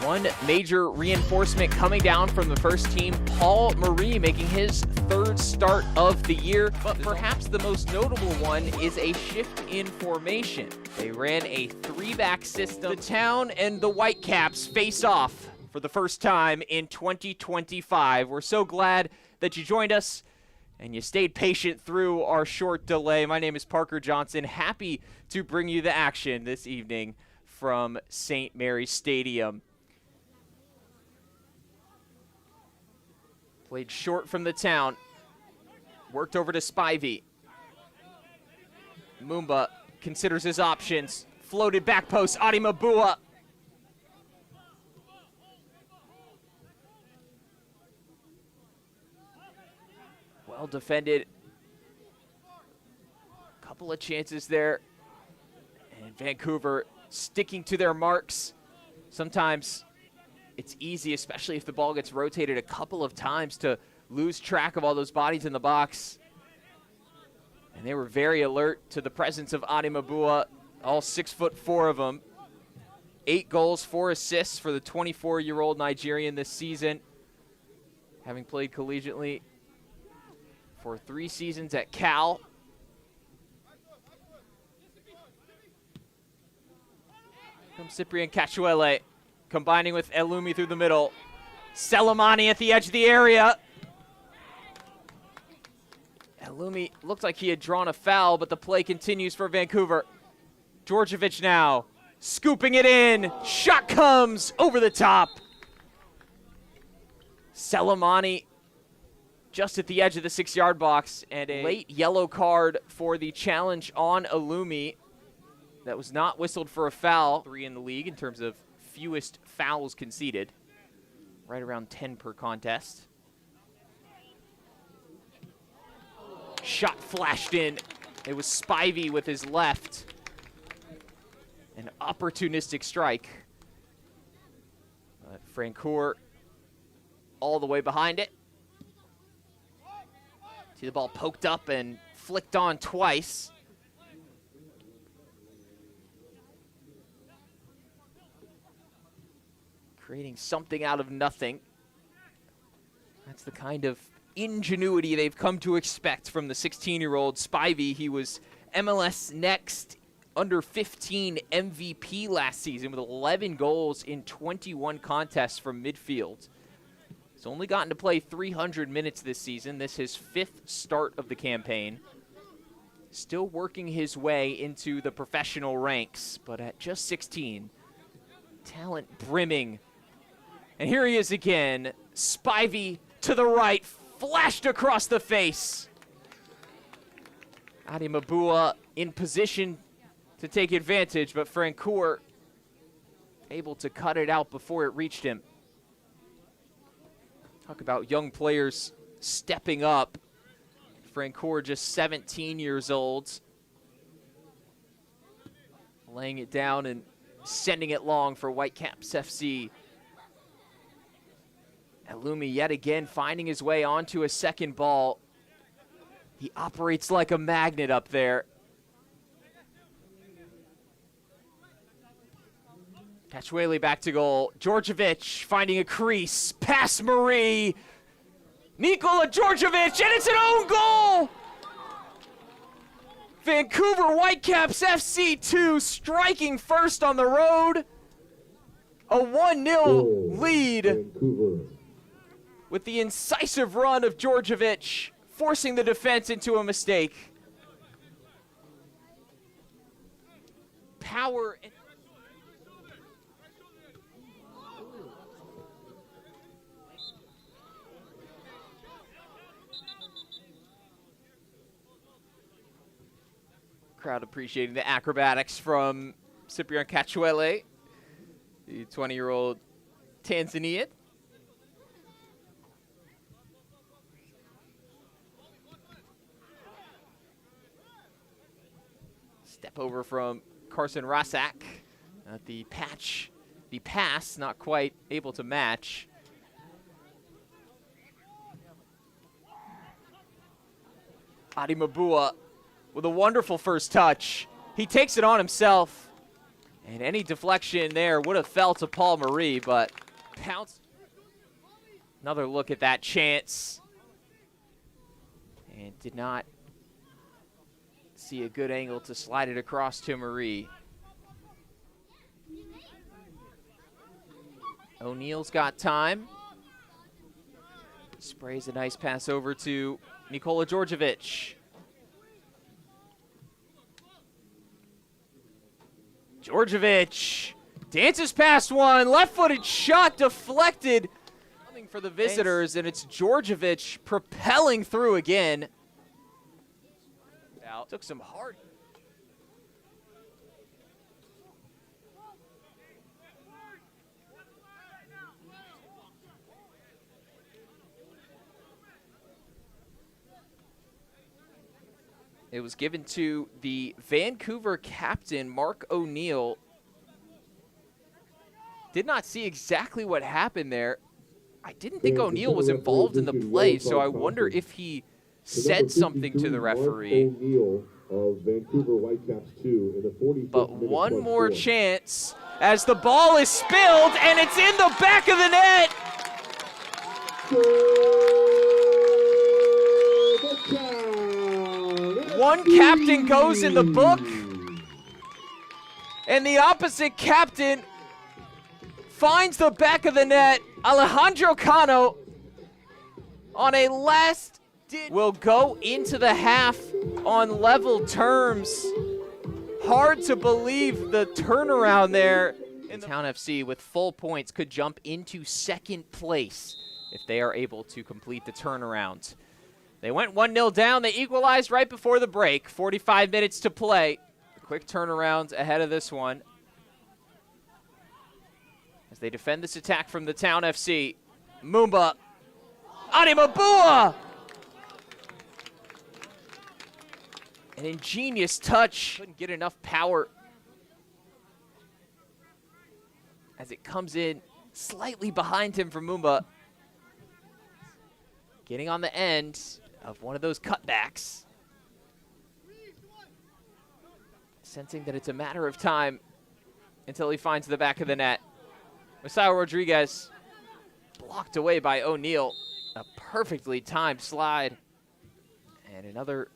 One major reinforcement coming down from the first team, Paul Marie making his third start of the year, but perhaps the most notable one is a shift in formation. They ran a three-back system. The Town and the Whitecaps face off for the first time in 2025. We're so glad that you joined us and you stayed patient through our short delay. My name is Parker Johnson, happy to bring you the action this evening from St. Mary's Stadium. Played short from the Town. Worked over to Spivey. Mumba considers his options. Floated back post, Adi Mabua. Well defended. Couple of chances there. And Vancouver sticking to their marks. Sometimes it's easy, especially if the ball gets rotated a couple of times, to lose track of all those bodies in the box. And they were very alert to the presence of Adi Mabua, all 6'4" of them. 8 goals, 4 assists for the 24-year-old Nigerian this season, having played collegiately for 3 seasons at Cal. From Cyprian Cachuele, combining with Elumi through the middle. Selemani at the edge of the area. Elumi looked like he had drawn a foul, but the play continues for Vancouver. Djordjevic now, scooping it in. Shot comes over the top. Selemani just at the edge of the 6-yard box, and a late yellow card for the challenge on Elumi. That was not whistled for a foul. 3 in the league in terms of fewest fouls conceded. Right around 10 per contest. Shot flashed in. It was Spivey with his left. An opportunistic strike. Francoeur all the way behind it. See the ball poked up and flicked on twice. Creating something out of nothing. That's the kind of ingenuity they've come to expect from the 16-year-old Spivey. He was MLS Next under-15 MVP last season with 11 goals in 21 contests from midfield. He's only gotten to play 300 minutes this season. This is his 5th start of the campaign. Still working his way into the professional ranks, but at just 16, talent brimming. And here he is again. Spivey to the right, flashed across the face. Adi Mabua in position to take advantage, but Francoeur able to cut it out before it reached him. Talk about young players stepping up. Francoeur just 17 years old. Laying it down and sending it long for Whitecaps FC. Elumi yet again finding his way onto a second ball. He operates like a magnet up there. Cachuele back to goal. Djordjevic finding a crease. Pass Marie. Nikola Djordjevic, and it's an own goal! Vancouver Whitecaps FC 2 striking first on the road. A 1-0 lead. Vancouver. With the incisive run of Djordjevic, forcing the defense into a mistake. Power. Crowd appreciating the acrobatics from Cyprian Cachuele, the 20-year-old Tanzanian. Step over from Carson Rasak. The pass, not quite able to match. Adi Mabua with a wonderful first touch. He takes it on himself. And any deflection there would have fell to Paul Marie, but pounced. Another look at that chance. And did not see a good angle to slide it across to Marie. O'Neal's got time. Sprays a nice pass over to Nikola Djordjevic. Djordjevic dances past one, left-footed shot deflected. Coming for the visitors, and it's Djordjevic propelling through again. Took some hard. It was given to the Vancouver captain, Mark O'Neal. Did not see exactly what happened there. I didn't think O'Neal was involved in the play, so I wonder if he said something to the referee. But one more chance as the ball is spilled, and it's in the back of the net. One captain goes in the book, and the opposite captain finds the back of the net. Alejandro Cano on a last will go into the half on level terms. Hard to believe the turnaround there. In the Town FC with full points could jump into second place if they are able to complete the turnaround. They went 1-0 down. They equalized right before the break. 45 minutes to play. A quick turnaround ahead of this one as they defend this attack from the Town FC. Mumba. Adimabua! An ingenious touch. Couldn't get enough power as it comes in slightly behind him from Mumba. Getting on the end of one of those cutbacks. Sensing that it's a matter of time until he finds the back of the net. Messiah Rodriguez blocked away by O'Neal. A perfectly timed slide. And another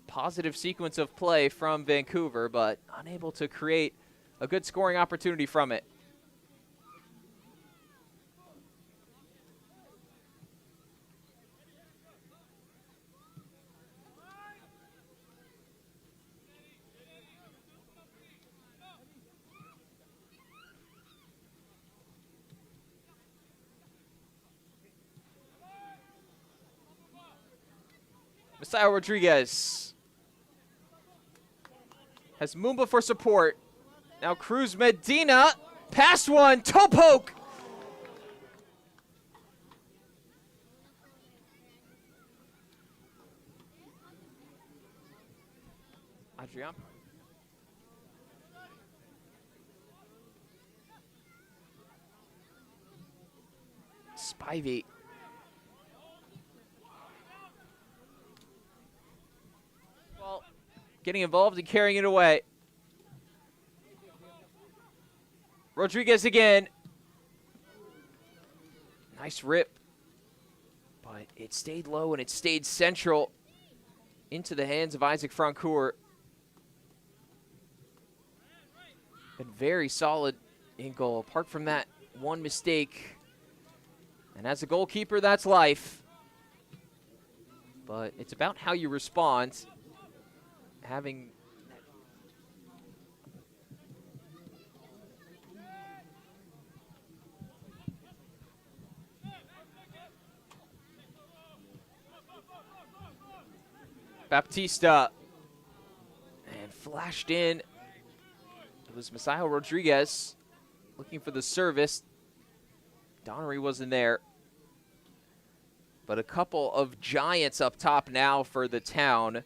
positive sequence of play from Vancouver, but unable to create a good scoring opportunity from it. Messiah Rodriguez has Mumba for support. Now Cruz Medina, pass one, toe poke. Adrian. Spivey. Well, getting involved and carrying it away. Rodriguez again. Nice rip. But it stayed low and it stayed central into the hands of Isaac Francoeur. Been very solid in goal, apart from that one mistake. And as a goalkeeper, that's life. But it's about how you respond. Having Baptista and flashed in. It was Messiah Rodriguez looking for the service. Donnery wasn't there. But a couple of giants up top now for the Town.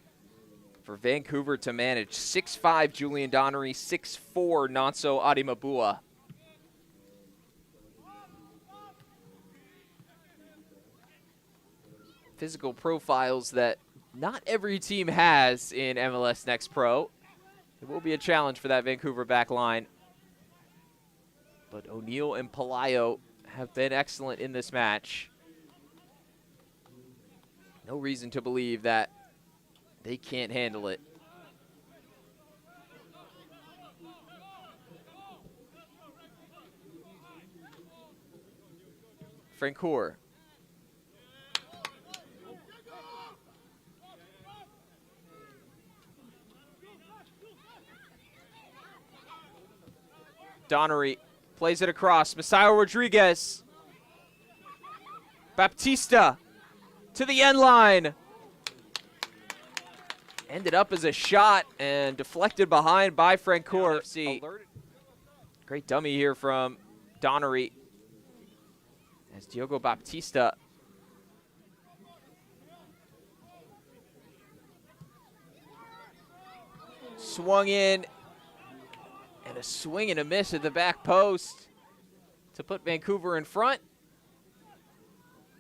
For Vancouver to manage. 6'5" Julian Donnery, 6'4" Nonso Adimabua. Physical profiles that not every team has in MLS Next Pro. It will be a challenge for that Vancouver back line. But O'Neill and Pelayo have been excellent in this match. No reason to believe that they can't handle it. Vancouver. Donnery plays it across. Messiah Rodriguez. Baptista to the end line. Ended up as a shot and deflected behind by Vancouver FC. Great dummy here from Donnery. As Diogo Baptista swung in, and a swing and a miss at the back post to put Vancouver in front.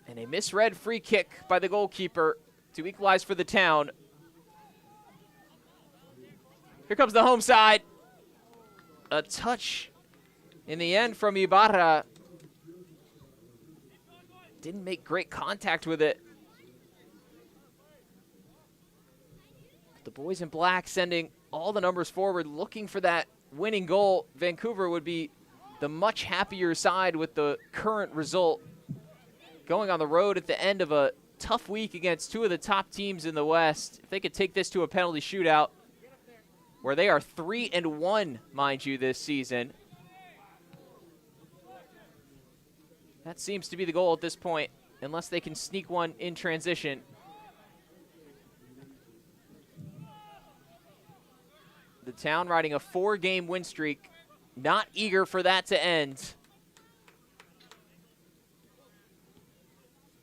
And a misread free kick by the goalkeeper to equalize for the Town. Here comes the home side. A touch in the end from Ibarra. Didn't make great contact with it. The boys in black sending all the numbers forward, looking for that winning goal. Vancouver would be the much happier side with the current result. Going on the road at the end of a tough week against two of the top teams in the West. If they could take this to a penalty shootout, where they are 3-1, mind you, this season. That seems to be the goal at this point, unless they can sneak one in transition. The Town riding a 4-game win streak, not eager for that to end.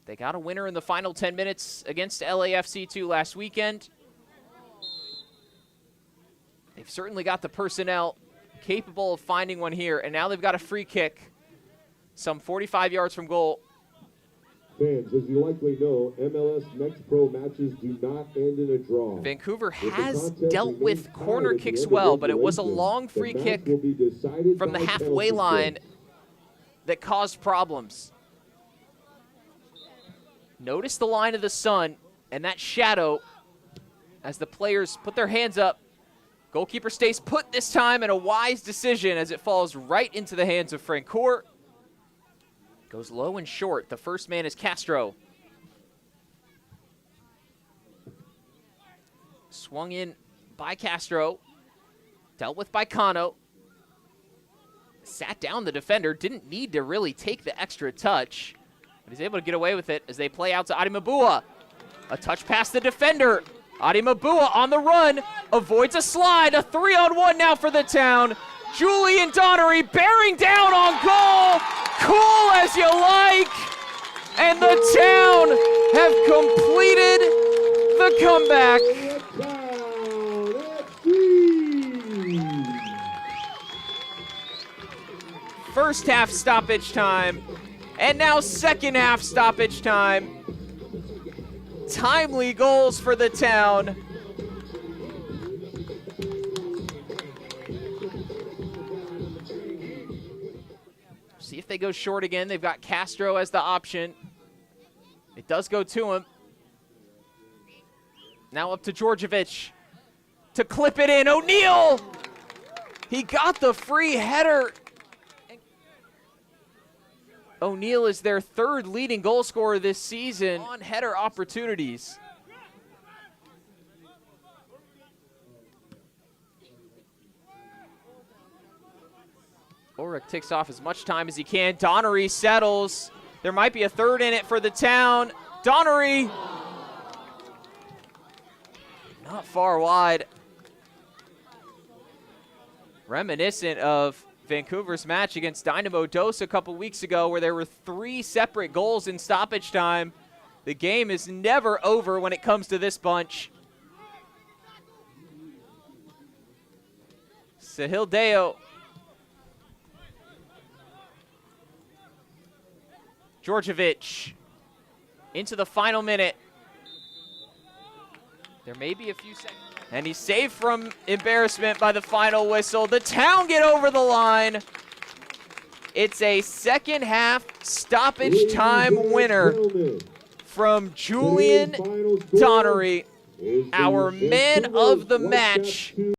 They got a winner in the final 10 minutes against LAFC 2 last weekend. They've certainly got the personnel capable of finding one here, and now they've got a free kick some 45 yards from goal. Fans, as you likely know, MLS Next Pro matches do not end in a draw. Vancouver has dealt with corner kicks well, but it was a long free kick from the halfway line that caused problems. Notice the line of the sun and that shadow as the players put their hands up. Goalkeeper stays put this time, and a wise decision as it falls right into the hands of Francoeur. Goes low and short. The first man is Castro. Swung in by Castro. Dealt with by Cano. Sat down the defender. Didn't need to really take the extra touch. But he's able to get away with it as they play out to Adi Mabua. A touch past the defender. Adi Mabua on the run. Avoids a slide. A 3-on-1 now for the Town. Julian Donnery bearing down on goal. Cool as you like. And the Town have completed the comeback. First half stoppage time. And now second half stoppage time. Timely goals for the Town. See if they go short again. They've got Castro as the option. It does go to him. Now up to Djordjevic to clip it in. O'Neill! He got the free header. O'Neill is their third leading goal scorer this season on header opportunities. Ulrich takes off as much time as he can. Donnery settles. There might be a third in it for the Town. Donnery. Not far wide. Reminiscent of Vancouver's match against Dynamo Dos a couple weeks ago, where there were 3 separate goals in stoppage time. The game is never over when it comes to this bunch. Sahil Deo. Djordjevic into the final minute. There may be a few seconds. And he's saved from embarrassment by the final whistle. The Town get over the line. It's a second half stoppage time winner from Julian Donnery, our man of the match.